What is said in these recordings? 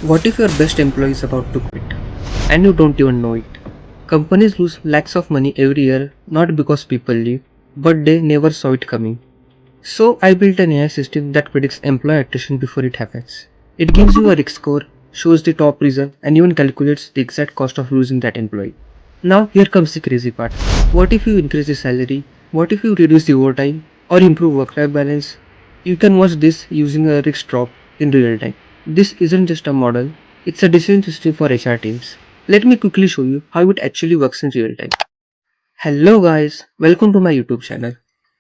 What if your best employee is about to quit and you don't even know it? Companies lose lakhs of money every year not because people leave, but they never saw it coming. So I built an AI system that predicts employee attrition before it happens. It gives you a risk score, shows the top reason, and even calculates the exact cost of losing that employee. Now here comes the crazy part. What if you increase the salary? What if you reduce the overtime or improve work-life balance? You can watch this using a risk drop in real time. This isn't just a model, it's a decision system for HR teams. Let me quickly show you how it actually works in real time. Hello guys, welcome to my YouTube channel.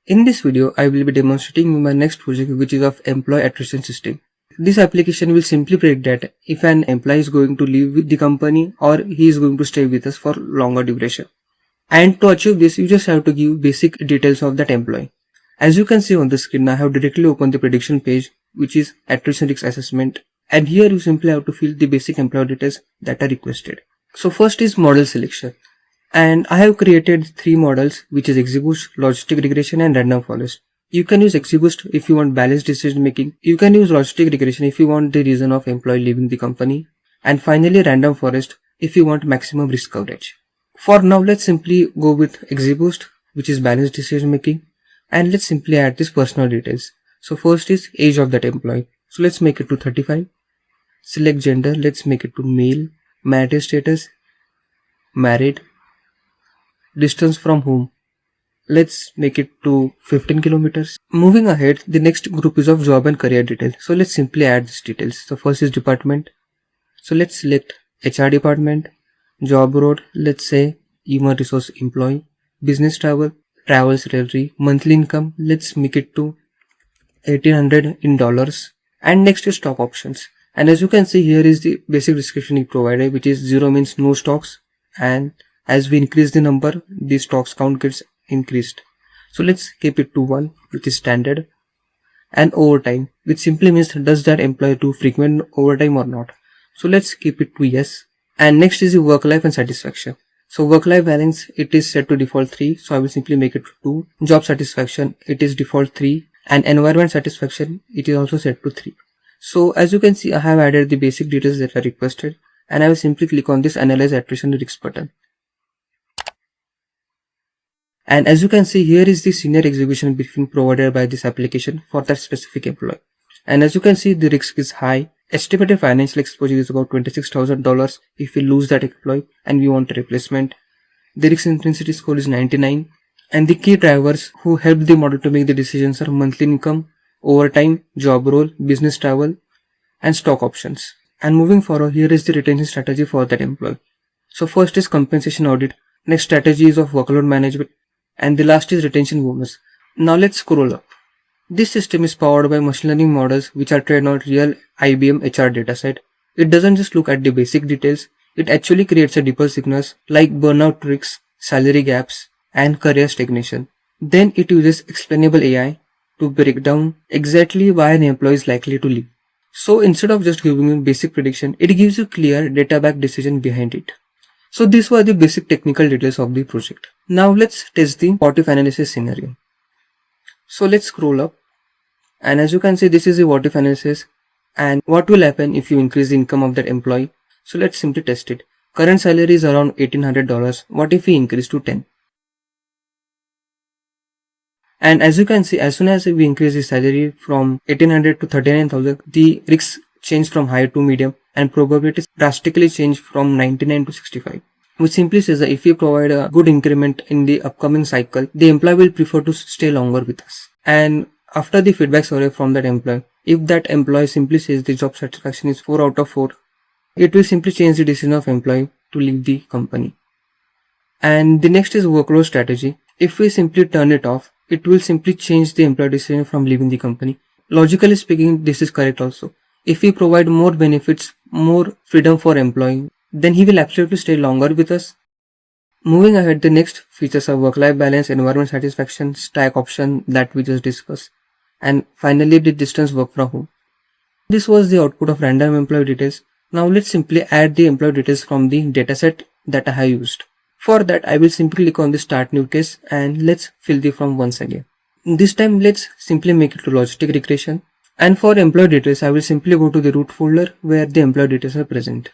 In this video, I will be demonstrating my next project, which is of employee attrition system. This application will simply predict that if an employee is going to leave with the company or he is going to stay with us for longer duration. And to achieve this, you just have to give basic details of that employee. As you can see on the screen, I have directly opened the prediction page, which is attrition risk assessment. And here you simply have to fill the basic employee details that are requested. So first is model selection. And I have created three models, which is XGBoost, logistic regression, and random forest. You can use XGBoost if you want balanced decision making. You can use logistic regression if you want the reason of employee leaving the company. And finally random forest if you want maximum risk coverage. For now, let's simply go with XGBoost, which is balanced decision making. And let's simply add this personal details. So first is age of that employee. So let's make it to 35. Select gender, let's make it to male. Marital status, married. Distance from home, let's make it to 15 kilometers. Moving ahead, the next group is of job and career details. So let's simply add these details. So first is department. So let's select HR department. Job role, let's say human resource employee. Business travel, travel salary. Monthly income, let's make it to 1800 in dollars. And next is stock options. And as you can see, here is the basic description he provided, which is 0 means no stocks, and as we increase the number, the stocks count gets increased. So let's keep it to 1, which is standard. And overtime, which simply means does that employee do frequent overtime or not. So let's keep it to yes. And next is the work life and satisfaction. So work life balance, it is set to default 3. So I will simply make it to 2. Job satisfaction, it is default 3. And environment satisfaction, it is also set to 3. So as you can see, I have added the basic details that are requested. And I will simply click on this analyze attrition risk button. And as you can see, here is the senior execution briefing provided by this application for that specific employee. And as you can see, the risk is high. Estimated financial exposure is about $26,000 if we lose that employee and we want a replacement. The risk intensity score is 99. And the key drivers who help the model to make the decisions are monthly income, overtime, job role, business travel, and stock options. And moving forward, here is the retention strategy for that employee. So first is compensation audit. Next strategy is of workload management. And the last is retention bonus. Now let's scroll up. This system is powered by machine learning models which are trained on real IBM HR dataset. It doesn't just look at the basic details, it actually creates a deeper signals like burnout risks, salary gaps, and career stagnation. Then it uses explainable AI to break down exactly why an employee is likely to leave. So instead of just giving you basic prediction, it gives you clear data-backed decision behind it. So these were the basic technical details of the project. Now let's test the what if analysis scenario. So let's scroll up, and as you can see, this is the what if analysis and what will happen if you increase the income of that employee. So let's simply test it. Current salary is around $1,800. What if we increase to 10? And as you can see, as soon as we increase the salary from 1800 to 39,000, the risks change from high to medium and probabilities drastically change from 99 to 65. Which simply says that if we provide a good increment in the upcoming cycle, the employee will prefer to stay longer with us. And after the feedback survey from that employee, if that employee simply says the job satisfaction is 4 out of 4, it will simply change the decision of employee to leave the company. And the next is workload strategy. If we simply turn it off, it will simply change the employee decision from leaving the company. Logically speaking, this is correct also. If we provide more benefits, more freedom for employee, then he will absolutely stay longer with us. Moving ahead, the next features are work-life balance, environment satisfaction, stack option that we just discussed, and finally the distance work from home. This was the output of random employee details. Now let's simply add the employee details from the dataset that I have used. For that, I will simply click on the start new case and let's fill the form once again. This time let's simply make it to logistic regression. And for employee details, I will simply go to the root folder where the employee details are present.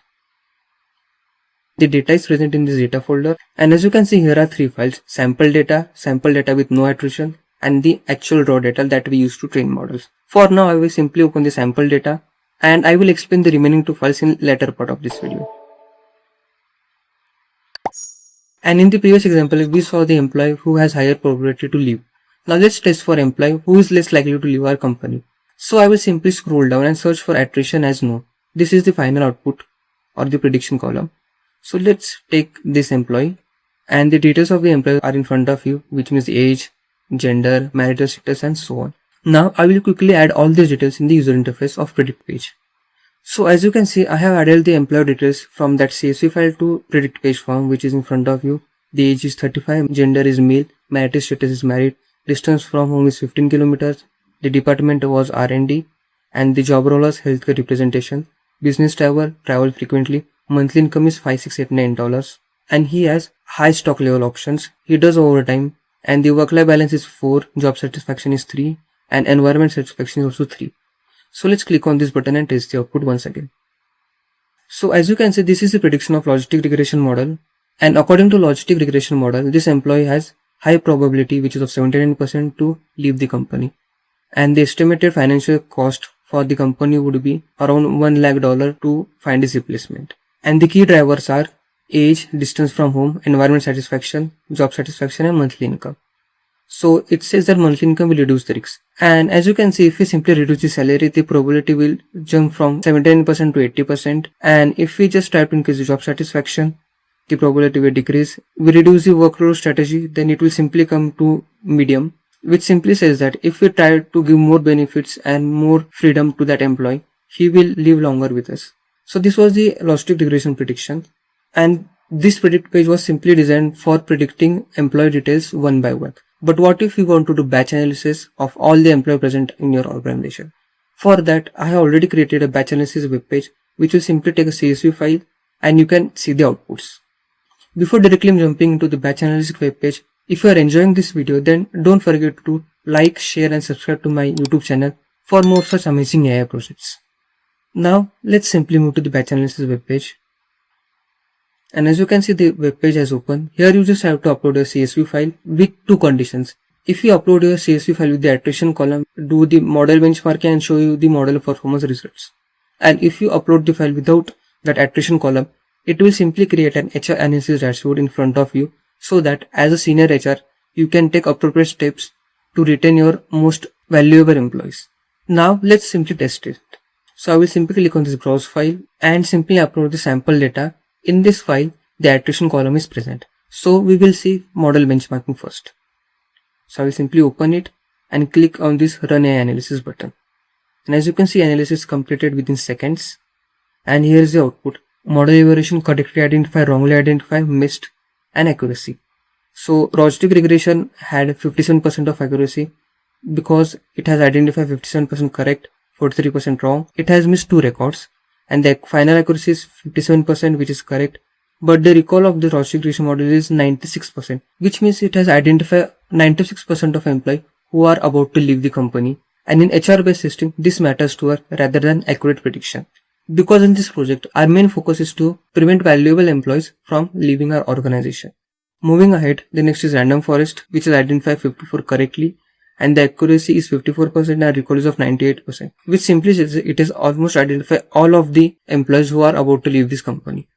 The data is present in this data folder, and as you can see, here are three files: sample data with no attrition, and the actual raw data that we use to train models. For now, I will simply open the sample data, and I will explain the remaining two files in later part of this video. And in the previous example, we saw the employee who has higher probability to leave. Now let's test for employee who is less likely to leave our company. So I will simply scroll down and search for attrition as no. This is the final output or the prediction column. So let's take this employee, and the details of the employee are in front of you, which means age, gender, marital status, and so on. Now I will quickly add all these details in the user interface of predict page. So as you can see, I have added the employee details from that CSV file to predict page form, which is in front of you. The age is 35, gender is male, marital status is married, distance from home is 15 kilometers, the department was R&D, and the job role was healthcare representation, business travel frequently, monthly income is $5689, and he has high stock level options, he does overtime, and the work-life balance is 4, job satisfaction is 3, and environment satisfaction is also 3. So let's click on this button and test the output once again. So as you can see, this is the prediction of logistic regression model, and according to logistic regression model, this employee has high probability, which is of 79%, to leave the company, and the estimated financial cost for the company would be around $1 lakh to find his replacement. And the key drivers are age, distance from home, environment satisfaction, job satisfaction, and monthly income. So it says that monthly income will reduce the risk. And as you can see, if we simply reduce the salary, the probability will jump from 79% to 80%. And if we just try to increase the job satisfaction, the probability will decrease. We reduce the workload strategy, then it will simply come to medium, which simply says that if we try to give more benefits and more freedom to that employee, he will live longer with us. So this was the logistic regression prediction, and this predict page was simply designed for predicting employee details one by one. But what if you want to do batch analysis of all the employees present in your organization? For that, I have already created a batch analysis web page, which will simply take a CSV file and you can see the outputs. Before directly jumping into the batch analysis web page, if you are enjoying this video, then don't forget to like, share, and subscribe to my YouTube channel for more such amazing AI projects. Now let's simply move to the batch analysis web page. And as you can see, the web page has opened. Here you just have to upload a CSV file with two conditions. If you upload your CSV file with the attrition column, do the model benchmarking and show you the model performance results. And if you upload the file without that attrition column, it will simply create an HR analysis dashboard in front of you, so that as a senior HR, you can take appropriate steps to retain your most valuable employees. Now let's simply test it. So I will simply click on this browse file and simply upload the sample data. In this file, the attrition column is present. So we will see model benchmarking first. So I will simply open it and click on this Run AI Analysis button. And as you can see, analysis completed within seconds. And here is the output. Model evaluation: correctly identify, wrongly identify, missed, and accuracy. So logistic regression had 57% of accuracy because it has identified 57% correct, 43% wrong. It has missed 2 records. And the final accuracy is 57%, which is correct, but the recall of the logistic regression model is 96%, which means it has identified 96% of employees who are about to leave the company. And in HR based system, this matters to us rather than accurate prediction, because in this project our main focus is to prevent valuable employees from leaving our organization. Moving ahead, the next is random forest, which has identified 54 correctly, and the accuracy is 54% and recall is of 98%, which simply says it is almost identify all of the employees who are about to leave this company.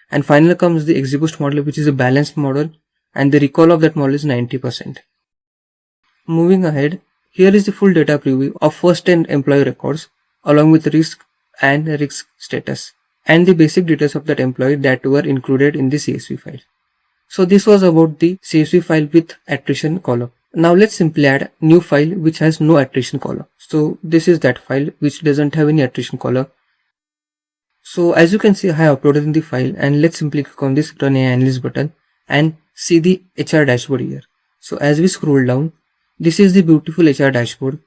And finally comes the XGBoost model, which is a balanced model, and the recall of that model is 90%. Moving ahead, here is the full data preview of first 10 employee records along with risk and risk status and the basic details of that employee that were included in the CSV file. So this was about the CSV file with attrition column. Now let's simply add new file which has no attrition column. So this is that file which doesn't have any attrition column. So as you can see, I have uploaded in the file, and let's simply click on this Run AI Analysis button and see the HR dashboard here. So as we scroll down, this is the beautiful HR dashboard,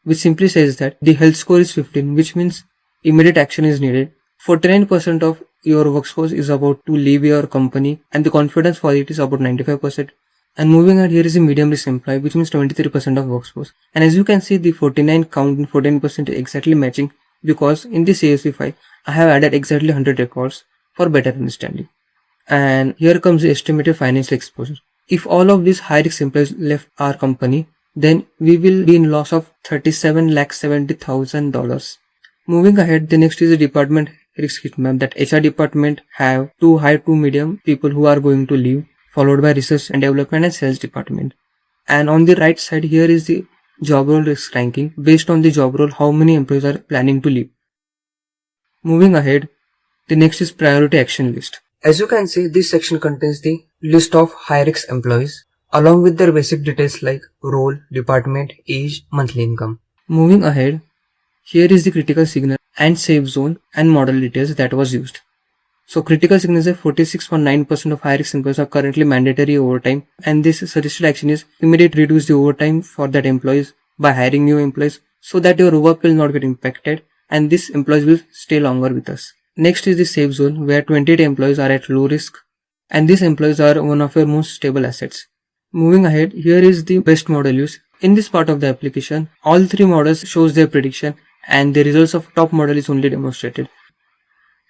which simply says that the health score is 15, which means immediate action is needed. 49% of your workforce is about to leave your company and the confidence for it is about 95%. And moving ahead, here is the medium risk employee, which means 23% of workforce. And as you can see, the 49 count and 14% exactly matching, because in this CSV file, I have added exactly 100 records for better understanding. And here comes the estimated financial exposure. If all of these high risk employees left our company, then we will be in loss of $37,70,000. Moving ahead, the next is the department risk heat map, that HR department have 2 high, 2 medium people who are going to leave, followed by research and development and sales department. And on the right side, here is the job role risk ranking. Based on the job role, how many employees are planning to leave. Moving ahead, the next is priority action list. As you can see, this section contains the list of high risk employees along with their basic details like role, department, age, monthly income. Moving ahead, here is the critical signal and safe zone and model details that was used. So critical signal is 46.9% of high risk employees are currently mandatory overtime, and this suggested action is immediate reduce the overtime for that employees by hiring new employees so that your work will not get impacted and these employees will stay longer with us. Next is the safe zone, where 28 employees are at low risk and these employees are one of your most stable assets. Moving ahead, here is the best model use. In this part of the application, all 3 models shows their prediction and the results of top model is only demonstrated.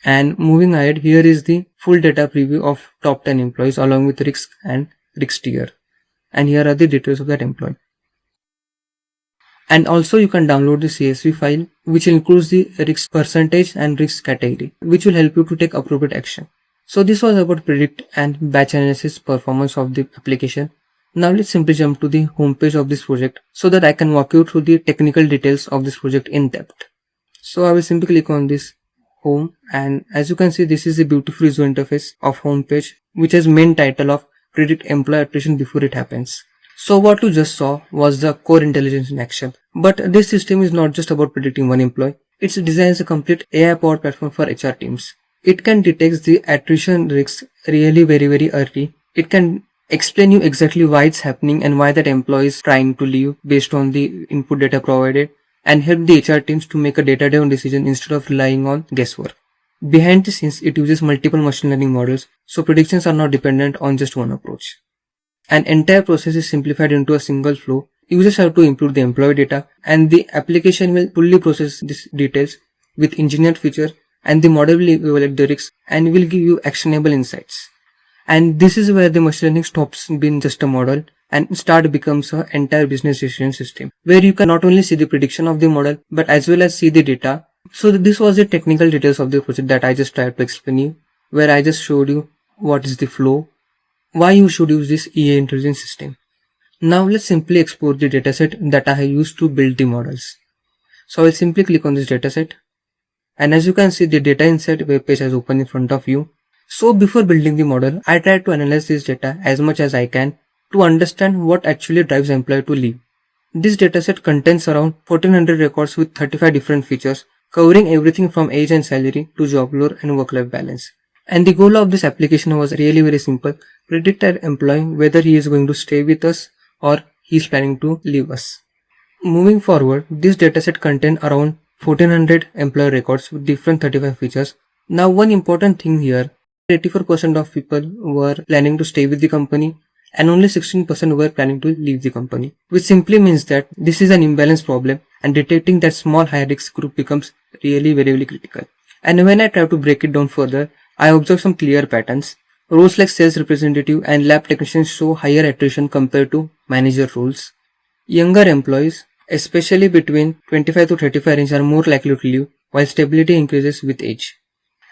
And moving ahead, here is the full data preview of top 10 employees along with risk and risk tier. And here are the details of that employee. And also you can download the CSV file, which includes the risk percentage and risk category, which will help you to take appropriate action. So this was about predict and batch analysis performance of the application. Now let's simply jump to the homepage of this project so that I can walk you through the technical details of this project in depth. So I will simply click on this home, and as you can see, this is the beautiful user interface of homepage, which has main title of predict employee attrition before it happens. So what you just saw was the core intelligence in action. But this system is not just about predicting one employee. It's designed as a complete AI powered platform for HR teams. It can detect the attrition risks really very early. It can explain you exactly why it's happening and why that employee is trying to leave based on the input data provided, and help the HR teams to make a data-driven decision instead of relying on guesswork. Behind the scenes, it uses multiple machine learning models, so predictions are not dependent on just one approach. An entire process is simplified into a single flow. Users have to input the employee data, and the application will fully process these details with engineered feature, and the model will evaluate the risks and will give you actionable insights. And this is where the machine learning stops being just a model and start becomes an entire business decision system, where you can not only see the prediction of the model but as well as see the data. So this was the technical details of the project that I just tried to explain you, where I just showed you what is the flow, why you should use this EA intelligence system. Now let's simply explore the dataset that I have used to build the models. So I will simply click on this dataset, and as you can see, the data insight web page has opened in front of you. So before building the model, I tried to analyze this data as much as I can to understand what actually drives employee to leave. This dataset contains around 1400 records with 35 different features, covering everything from age and salary to job role and work-life balance. And the goal of this application was really very simple: predict an employee whether he is going to stay with us or he is planning to leave us. Moving forward, this dataset contained around 1400 employee records with different 35 features. Now one important thing here, 84% of people were planning to stay with the company and only 16% were planning to leave the company, which simply means that this is an imbalance problem, and detecting that small high risk group becomes really very critical. And when I try to break it down further, I observe some clear patterns. Roles like sales representative and lab technicians show higher attrition compared to manager roles. Younger employees, especially between 25 to 35 range, are more likely to leave, while stability increases with age.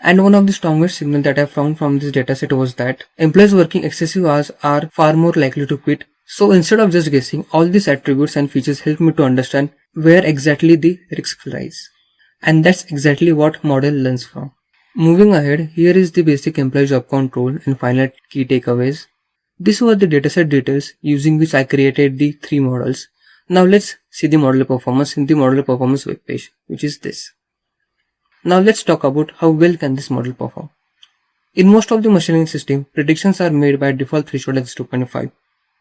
And one of the strongest signals that I found from this dataset was that employees working excessive hours are far more likely to quit. So instead of just guessing, all these attributes and features help me to understand where exactly the risks rise. And that's exactly what model learns from. Moving ahead, here is the basic employee job count role and final key takeaways. These were the dataset details using which I created the 3 models. Now let's see the model performance in the model performance web page, which is this. Now let's talk about how well can this model perform. In most of the machine learning system, predictions are made by default threshold as 2.5.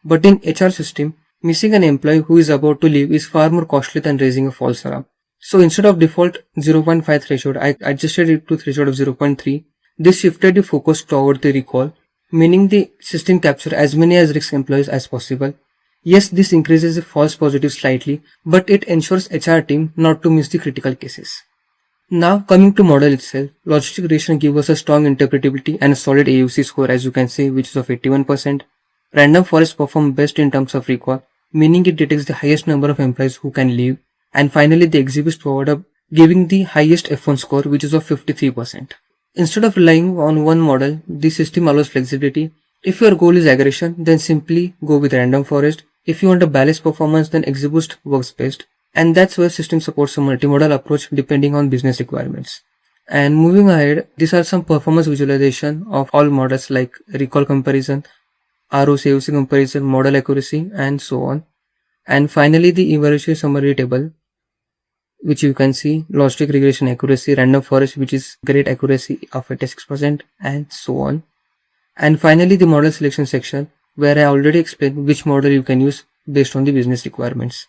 But in HR system, missing an employee who is about to leave is far more costly than raising a false alarm. So instead of default 0.5 threshold, I adjusted it to threshold of 0.3. This shifted the focus toward the recall, meaning the system captures as many as risk employees as possible. Yes, this increases the false positives slightly, but it ensures HR team not to miss the critical cases. Now coming to model itself, logistic regression gives us a strong interpretability and a solid AUC score, as you can see, which is of 81%. Random forest perform best in terms of recall, meaning it detects the highest number of employees who can leave. And finally the XGBoost provider giving the highest F1 score, which is of 53%. Instead of relying on one model, the system allows flexibility. If your goal is aggression, then simply go with random forest. If you want a balanced performance, then XGBoost works best. And that's where system supports a multimodal approach depending on business requirements. And moving ahead, these are some performance visualization of all models like recall comparison, ROC comparison, model accuracy, and so on. And finally, the evaluation summary table, which you can see logistic regression accuracy, random forest, which is great accuracy of 86%, and so on. And finally, the model selection section, where I already explained which model you can use based on the business requirements.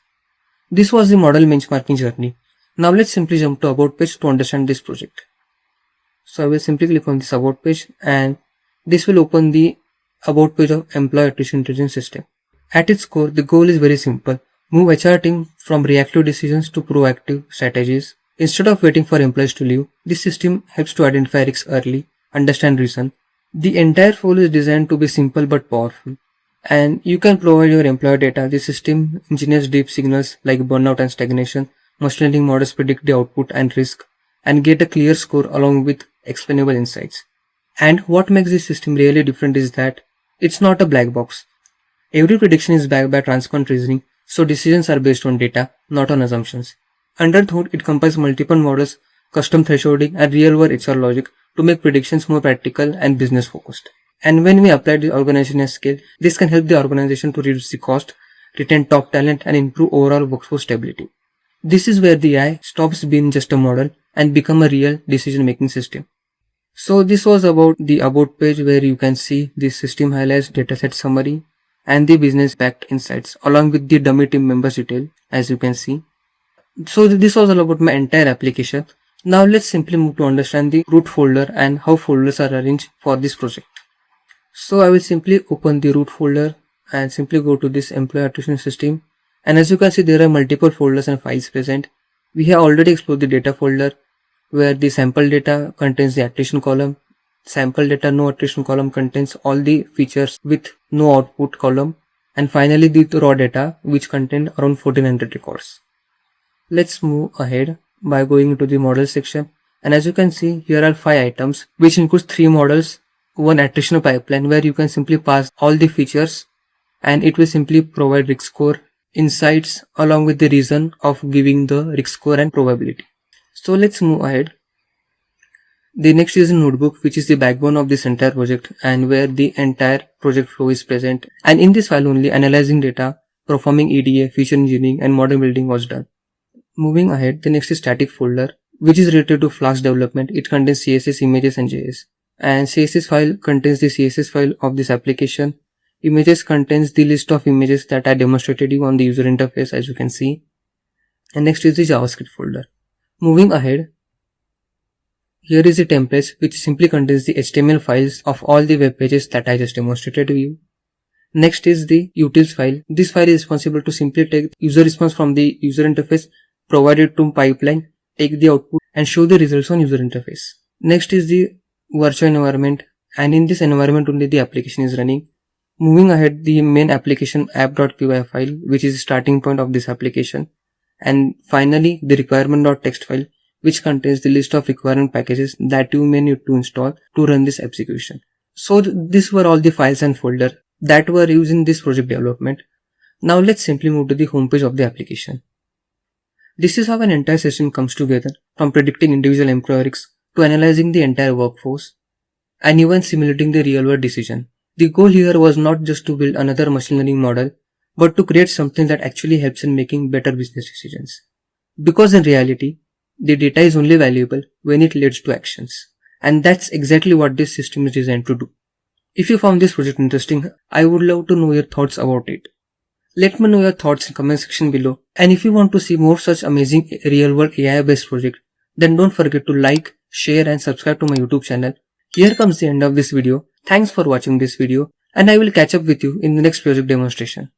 This was the model benchmarking journey. Now let's simply jump to About page to understand this project. So I will simply click on this About page, and this will open the About page of Employee Attrition Intelligence System. At its core, the goal is very simple. Move HR team from reactive decisions to proactive strategies. Instead of waiting for employees to leave, this system helps to identify risks early, understand reason. The entire flow is designed to be simple but powerful. And you can provide your employer data. The system engineers deep signals like burnout and stagnation. Machine learning models predict the output and risk and get a clear score along with explainable insights. And what makes this system really different is that it's not a black box. Every prediction is backed by transparent reasoning, so decisions are based on data, not on assumptions. Under Thought, it combines multiple models, custom thresholding, and real-world HR logic to make predictions more practical and business-focused. And when we apply the organization at scale, this can help the organization to reduce the cost, retain top talent, and improve overall workforce stability. This is where the AI stops being just a model and become a real decision-making system. So this was about the About page, where you can see the system highlights, dataset summary, and the business-backed insights along with the dummy team members detail, as you can see. So this was all about my entire application. Now let's simply move to understand the root folder and how folders are arranged for this project. So I will simply open the root folder and simply go to this Employee Attrition System. And as you can see, there are multiple folders and files present. We have already explored the data folder, where the sample data contains the attrition column. Sample data no attrition column contains all the features with no output column. And finally the raw data, which contain around 1400 records. Let's move ahead by going into the model section. And as you can see, here are 5 items, which includes 3 models, one attrition pipeline, where you can simply pass all the features and it will simply provide risk score, insights along with the reason of giving the risk score and probability. So let's move ahead. The next is a notebook, which is the backbone of this entire project and where the entire project flow is present. And in this file only analyzing data, performing EDA, feature engineering, and model building was done. Moving ahead, the next is static folder, which is related to Flask development. It contains CSS, images, and JS. And CSS file contains the CSS file of this application. Images contains the list of images that I demonstrated you on the user interface, as you can see. And next is the JavaScript folder. Moving ahead, here is the templates, which simply contains the HTML files of all the web pages that I just demonstrated to you. Next is the utils file. This file is responsible to simply take user response from the user interface, provide it to pipeline, take the output, and show the results on user interface. Next is the virtual environment, and in this environment only the application is running. Moving ahead, the main application app.py file, which is the starting point of this application. And finally, the requirement.txt file, which contains the list of requirement packages that you may need to install to run this execution. So these were all the files and folders that were used in this project development. Now let's simply move to the homepage of the application. This is how an entire system comes together, from predicting individual employee risks to analyzing the entire workforce and even simulating the real-world decision. The goal here was not just to build another machine learning model, but to create something that actually helps in making better business decisions. Because in reality, the data is only valuable when it leads to actions. And that's exactly what this system is designed to do. If you found this project interesting, I would love to know your thoughts about it. Let me know your thoughts in comment section below. And if you want to see more such amazing real-world AI-based projects, then don't forget to like, share and subscribe to my YouTube channel. Here comes the end of this video. Thanks for watching this video, and I will catch up with you in the next project demonstration.